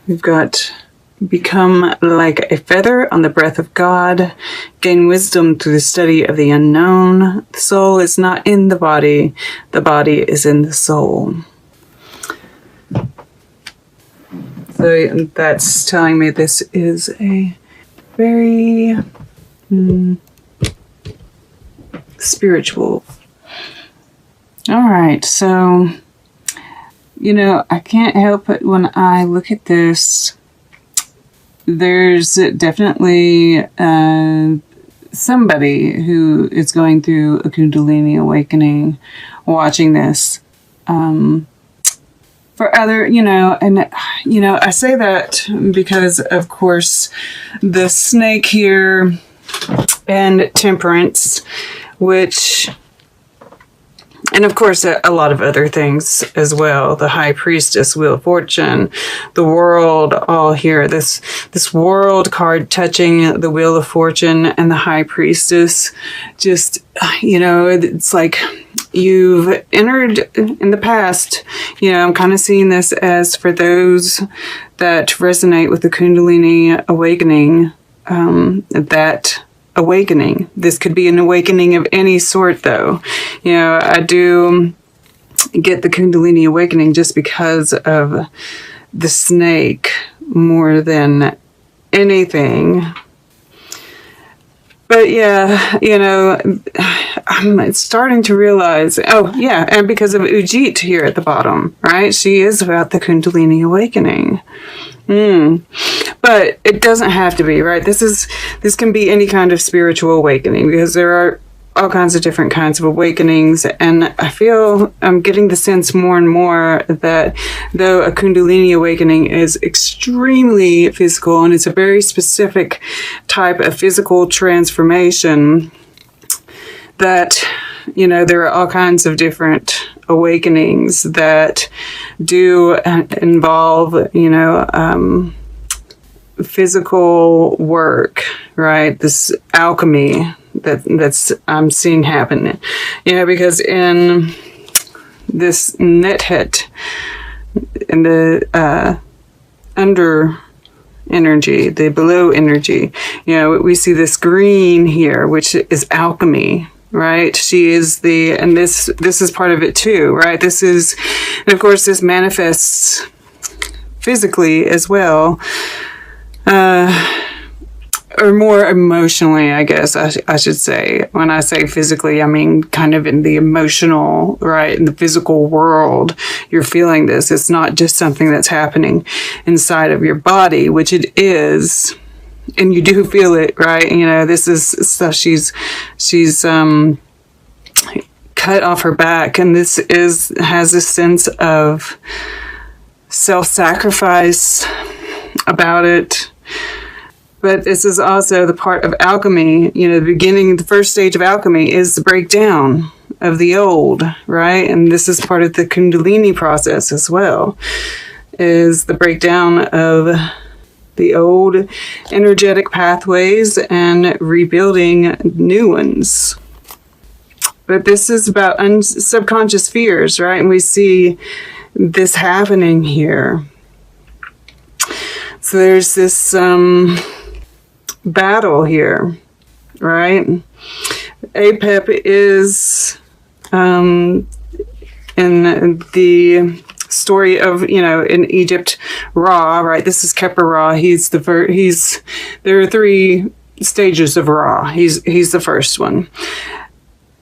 We've got become like a feather on the breath of God, gain wisdom through the study of the unknown. The soul is not in the body is in the soul. So that's telling me this is a very spiritual. All right, so, I can't help it when I look at this. There's definitely somebody who is going through a Kundalini awakening watching this. For other, I say that because, of course, the snake here and temperance, and of course, a lot of other things as well. The high priestess, wheel of fortune, the world, all here. This world card touching the wheel of fortune and the high priestess. Just, it's like you've entered in the past. I'm kind of seeing this as for those that resonate with the Kundalini awakening, that awakening. This could be an awakening of any sort, though. I do get the Kundalini awakening just because of the snake more than anything. But yeah, I'm starting to realize, and because of Ujit here at the bottom, right? She is about the Kundalini awakening. But it doesn't have to be, right? This can be any kind of spiritual awakening, because there are all kinds of different kinds of awakenings. And I feel I'm getting the sense more and more that though a Kundalini awakening is extremely physical and it's a very specific type of physical transformation, that, there are all kinds of different awakenings that do involve, physical work, right? This alchemy that's I'm seeing happen, because in this nethet, in the under energy, the below energy, we see this green here, which is alchemy. Right? She is and this is part of it too, right? And of course this manifests physically as well, or more emotionally, I guess I should say. When I say physically, I mean kind of in the emotional, right? In the physical world, you're feeling this. It's not just something that's happening inside of your body, which it is. And you do feel it, right? This is stuff she's cut off her back, and this has a sense of self-sacrifice about it. But this is also the part of alchemy. The first stage of alchemy is the breakdown of the old, right? And this is part of the Kundalini process as well, is the breakdown of the old energetic pathways and rebuilding new ones. But this is about subconscious fears, right? And we see this happening here. So there's this battle here, right? Apep is in the story of, in Egypt, Ra, right? This is Keper Ra. There are 3 stages of Ra. He's the first one.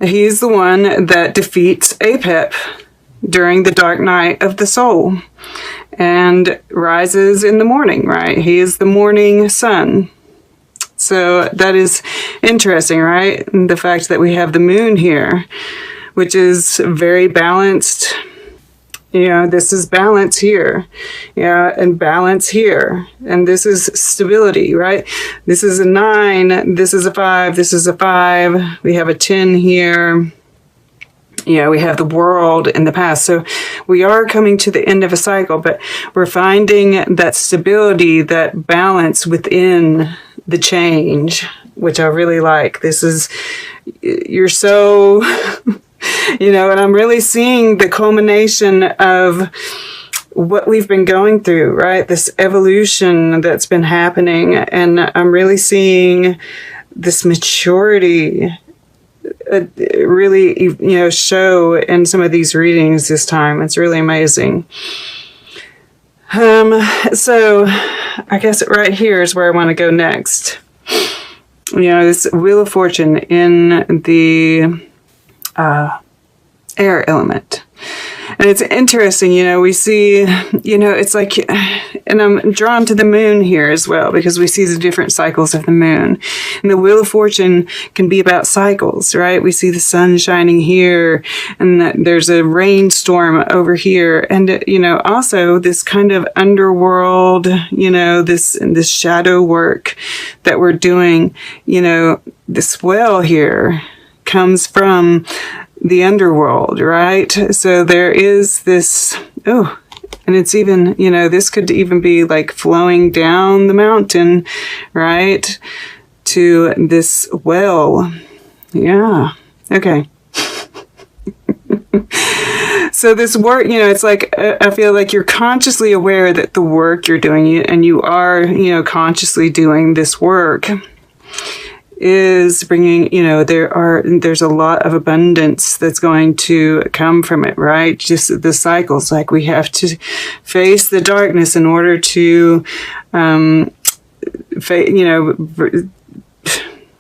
He's the one that defeats Apep during the dark night of the soul and rises in the morning, right? He is the morning sun. So that is interesting, right? And the fact that we have the moon here, which is very balanced. This is balance here, and balance here. And this is stability, right? This is a 9, this is a 5, this is a 5. We have a 10 here. We have the world in the past. So we are coming to the end of a cycle, but we're finding that stability, that balance within the change, which I really like. You're so... and I'm really seeing the culmination of what we've been going through, right? This evolution that's been happening. And I'm really seeing this maturity really, show in some of these readings this time. It's really amazing. So I guess right here is where I want to go next. This Wheel of Fortune in the air element. And it's interesting, we see, it's like, and I'm drawn to the moon here as well, because we see the different cycles of the moon. And the Wheel of Fortune can be about cycles, right? We see the sun shining here, and there's a rainstorm over here. And, also this kind of underworld, this shadow work that we're doing, this well here comes from the underworld, right? So there is this, and it's even, this could even be like flowing down the mountain, right? To this well. Yeah. Okay. So this work, it's like, I feel like you're consciously aware that the work you're doing, and you are, consciously doing this work, is bringing, there's a lot of abundance that's going to come from it, right? Just the cycles, like we have to face the darkness in order to,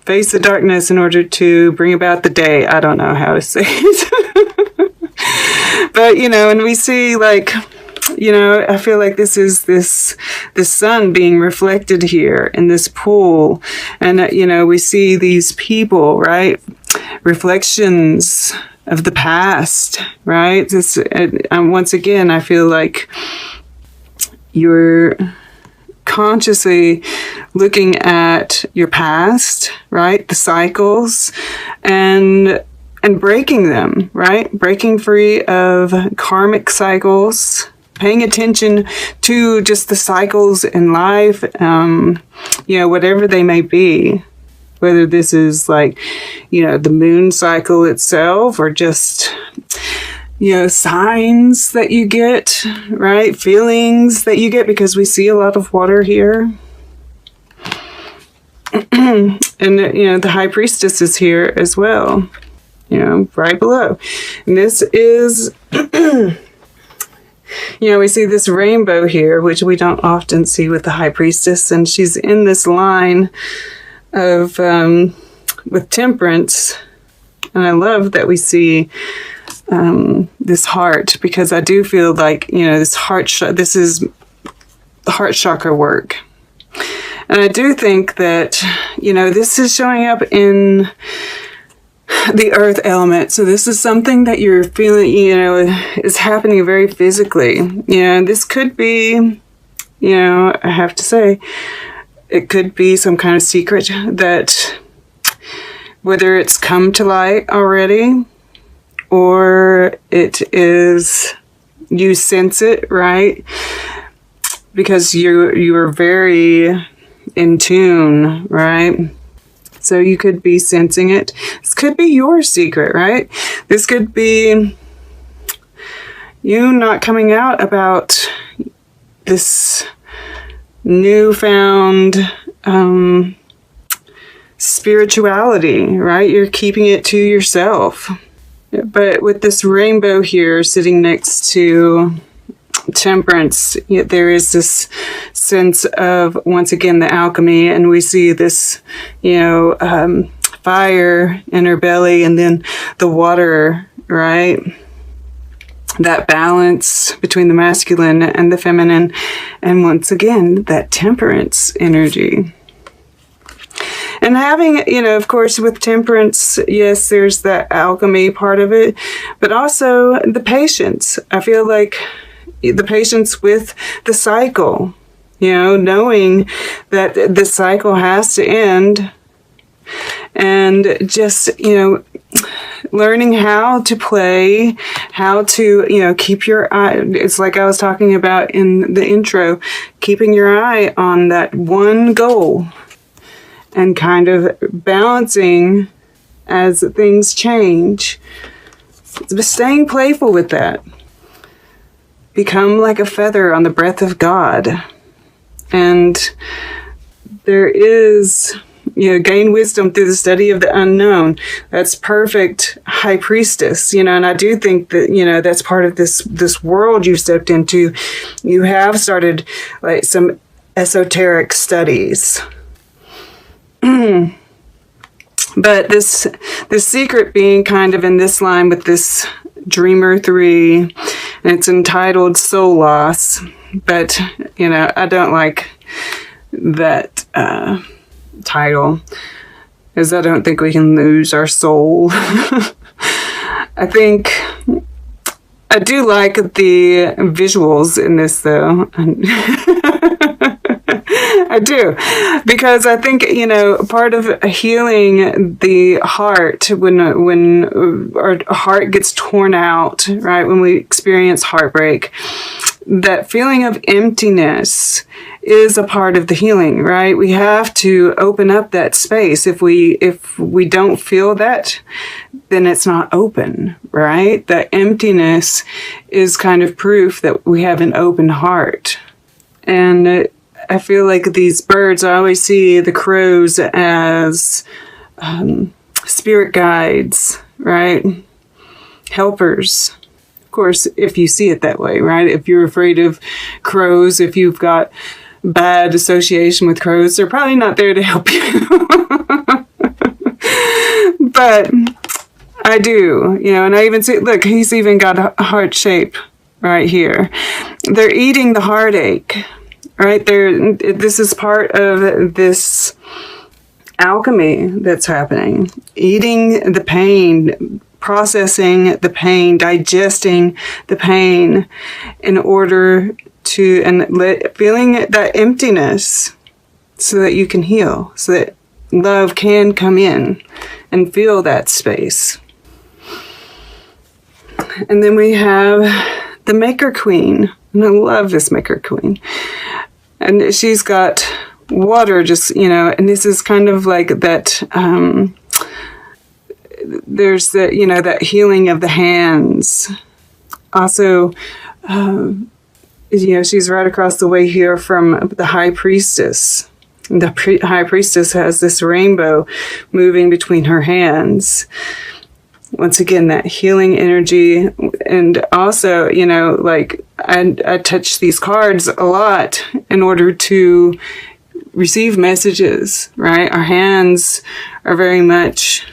face the darkness in order to bring about the day. I don't know how to say it. But, and we see like, I feel like this is the sun being reflected here in this pool. And, we see these people, right? Reflections of the past, right? This, once again, I feel like you're consciously looking at your past, right? The cycles and breaking them, right? Breaking free of karmic cycles, paying attention to just the cycles in life, whatever they may be, whether this is like, the moon cycle itself, or just, signs that you get, right? Feelings that you get, because we see a lot of water here. And, the High Priestess is here as well, right below. And this is... we see this rainbow here, which we don't often see with the High Priestess, and she's in this line of, with Temperance, and I love that we see, this heart, because I do feel like, this this is heart chakra work. And I do think that, this is showing up in the earth element. So this is something that you're feeling, is happening very physically. And this could be, I have to say, it could be some kind of secret that, whether it's come to light already, or it is, you sense it, right? Because you are very in tune, right? So you could be sensing it. This could be your secret, right? This could be you not coming out about this newfound spirituality, right? You're keeping it to yourself. But with this rainbow here sitting next to Temperance, there is this sense of, once again, the alchemy, and we see this, fire in her belly, and then the water, right? That balance between the masculine and the feminine, and once again, that temperance energy. And having, of course, with Temperance, yes, there's that alchemy part of it, but also the patience. I feel like the patience with the cycle, knowing that the cycle has to end, and just, learning how to play, how to, keep your eye. It's like I was talking about in the intro, keeping your eye on that one goal and kind of balancing as things change. But staying playful with that. become like a feather on the breath of God. And there is, gain wisdom through the study of the unknown. That's perfect high priestess, and I do think that, that's part of this world you stepped into. You have started like some esoteric studies. But this secret being kind of in this line with this Dreamer 3, and it's entitled Soul Loss. But, I don't like that title, because I don't think we can lose our soul. I do like the visuals in this, though. I do, because I think, part of healing the heart, when our heart gets torn out, right, when we experience heartbreak, that feeling of emptiness is a part of the healing, right? We have to open up that space. If we don't feel that, then it's not open, right? That emptiness is kind of proof that we have an open heart. And I feel like these birds, I always see the crows as spirit guides, right? Helpers. Of course, if you see it that way, right? If you're afraid of crows, if you've got bad association with crows, they're probably not there to help you. But I do, and I even see, look, he's even got a heart shape right here. They're eating the heartache, right? This is part of this alchemy that's happening. Eating the pain, processing the pain, digesting the pain in order to, feeling that emptiness so that you can heal, so that love can come in and fill that space. And then we have the Maker Queen. And I love this Maker Queen. And she's got water just, and this is kind of like that, there's the, that healing of the hands. Also, she's right across the way here from the High Priestess. The High Priestess has this rainbow moving between her hands. Once again, that healing energy. And also, I touch these cards a lot in order to receive messages, right? Our hands are very much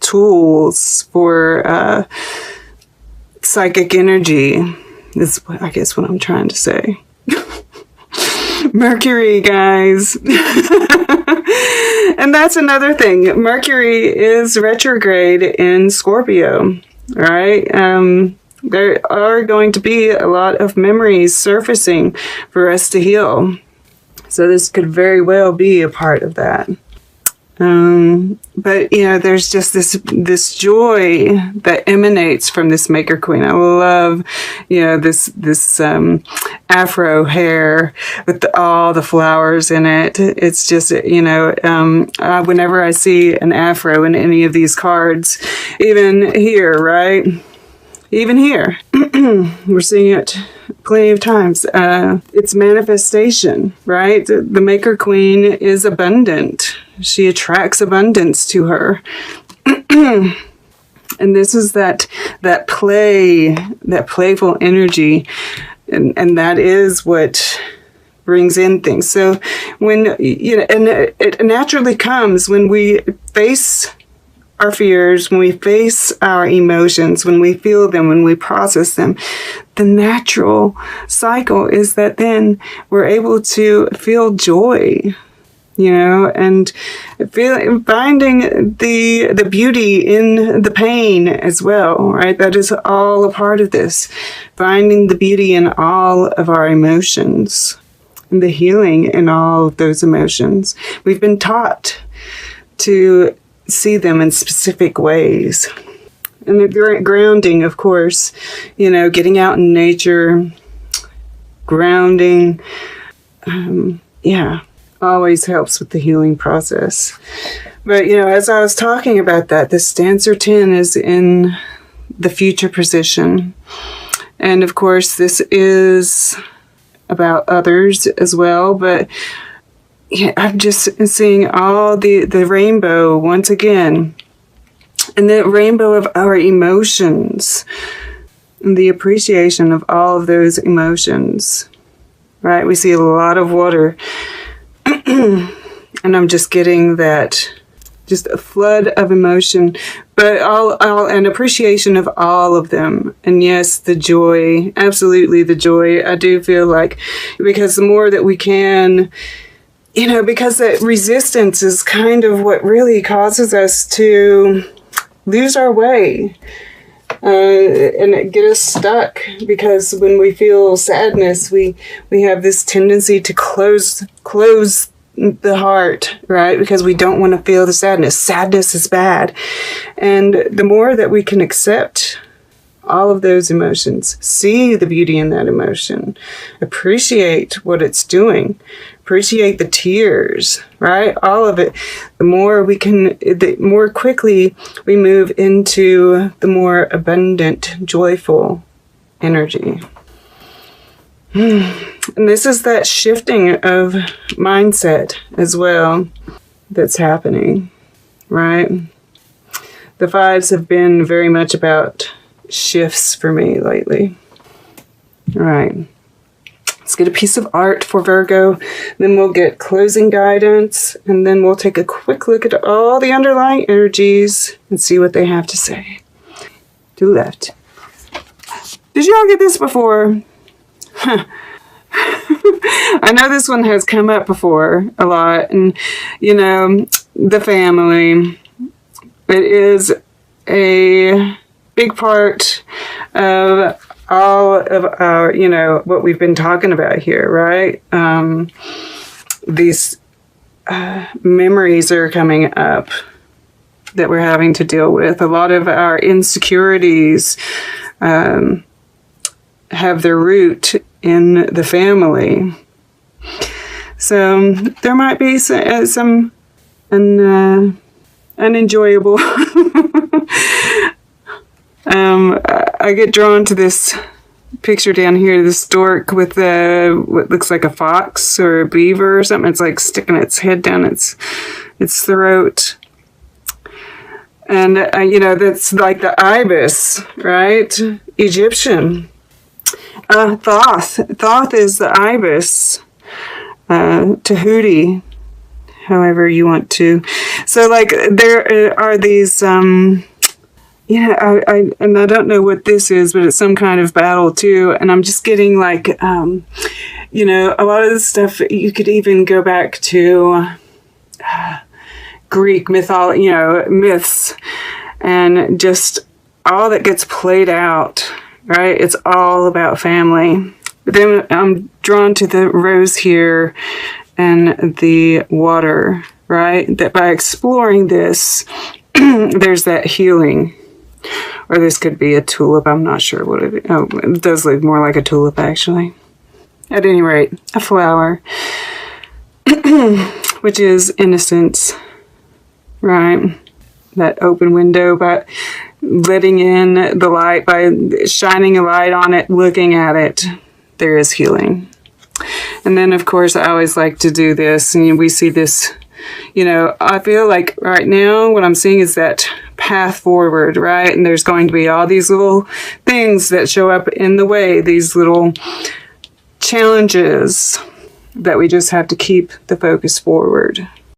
tools for psychic energy. Is, I guess, what I'm trying to say. Mercury, guys. And that's another thing. Mercury is retrograde in Scorpio, right? There are going to be a lot of memories surfacing for us to heal. So this could very well be a part of that. But there's just this joy that emanates from this Maker Queen. I love, this afro hair with all the flowers in it. It's just, whenever I see an afro in any of these cards, even here, right? Even here, we're seeing it plenty of times. It's manifestation, right? The Maker Queen is abundant. She attracts abundance to her. And this is that play, that playful energy. And that is what brings in things. So when, and it naturally comes when we face our fears, when we face our emotions, when we feel them, when we process them. The natural cycle is that then we're able to feel joy, and finding the beauty in the pain as well, right? That is all a part of this. Finding the beauty in all of our emotions and the healing in all of those emotions. We've been taught to see them in specific ways. And the grounding, of course, getting out in nature, grounding, always helps with the healing process. But, as I was talking about that, this Dancer 10 is in the future position. And of course, this is about others as well, but yeah, I'm just seeing all the rainbow once again, and the rainbow of our emotions, and the appreciation of all of those emotions, right? We see a lot of water, and I'm just getting that, just a flood of emotion, but all an appreciation of all of them. And yes, the joy, absolutely the joy. I do feel like, because the more that we can, because that resistance is kind of what really causes us to lose our way and get us stuck. Because when we feel sadness, we have this tendency to close the heart, right? Because we don't want to feel the sadness. Sadness is bad. And the more that we can accept all of those emotions, see the beauty in that emotion, appreciate what it's doing, appreciate the tears, right? All of it. The more we can, the more quickly we move into the more abundant, joyful energy. And this is that shifting of mindset as well that's happening, right? The fives have been very much about shifts for me lately. All right. Let's get a piece of art for Virgo. Then we'll get closing guidance. And then we'll take a quick look at all the underlying energies and see what they have to say. To the left. Did you all get this before? I know this one has come up before a lot, and the family, it is a big part of all of our, what we've been talking about here, right? These memories are coming up that we're having to deal with. A lot of our insecurities have their root in the family. So there might be some unenjoyable. I get drawn to this picture down here, this stork with what looks like a fox or a beaver or something. It's like sticking its head down its throat. And, that's like the ibis, right? Egyptian. Thoth is the ibis. Tahuti, however you want to. So, there are these, I don't know what this is, but it's some kind of battle, too. And I'm just getting, a lot of this stuff, you could even go back to Greek mythology, myths, and just all that gets played out, right? It's all about family. But then I'm drawn to the rose here and the water, right? That by exploring this, there's that healing. Or this could be a tulip. I'm not sure what it is. Oh, it does look more like a tulip, actually. At any rate, a flower, which is innocence, right? That open window, but letting in the light, by shining a light on it, looking at it, there is healing. And then, of course, I always like to do this, and we see this, I feel like right now what I'm seeing is that path forward, right? And there's going to be all these little things that show up in the way, these little challenges that we just have to keep the focus forward.